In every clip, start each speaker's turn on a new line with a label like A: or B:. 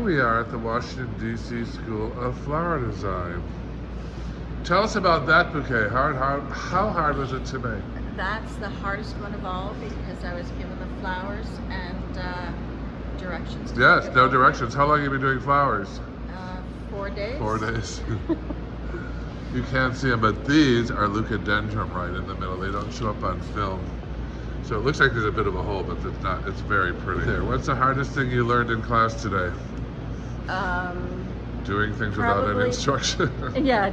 A: we are at the Washington, D.C. School of Flower Design. Tell us about that bouquet. How hard was it to make?
B: That's the hardest one of all because I was given the flowers and directions.
A: Yes, no directions. How long have you been doing flowers?
B: 4 days.
A: 4 days. You can't see them, but these are leucadendrum right in the middle. They don't show up on film. So it looks like there's a bit of a hole, but it's not. It's very pretty. There. What's the hardest thing you learned in class today? Doing things without any instruction.
B: Yeah,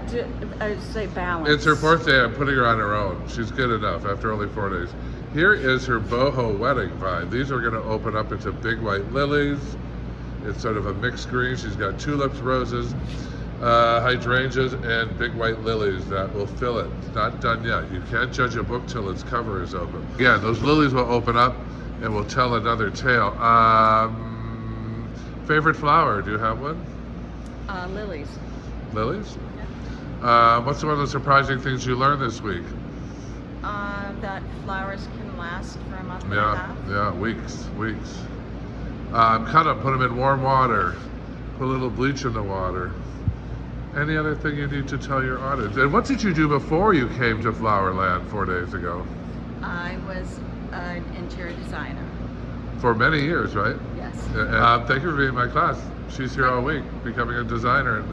B: I would say balance.
A: It's her birthday. I'm putting her on her own. She's good enough after only 4 days. Here is her boho wedding vine. These are going to open up into big white lilies. It's sort of a mixed green. She's got tulips, roses, hydrangeas, and big white lilies that will fill it. It's not done yet. You can't judge a book till its cover is open. Again, those lilies will open up and will tell another tale. Favorite flower? Do you have one?
B: Lilies.
A: Lilies?
B: Yeah.
A: What's one of the surprising things you learned this week?
B: That flowers can last for a month and a half.
A: Yeah, weeks. Cut them, put them in warm water, put a little bleach in the water. Any other thing you need to tell your audience? And what did you do before you came to Flowerland 4 days ago?
B: I was an interior designer.
A: For many years, right?
B: Yes.
A: Thank you for being in my class. She's here all week, becoming a designer.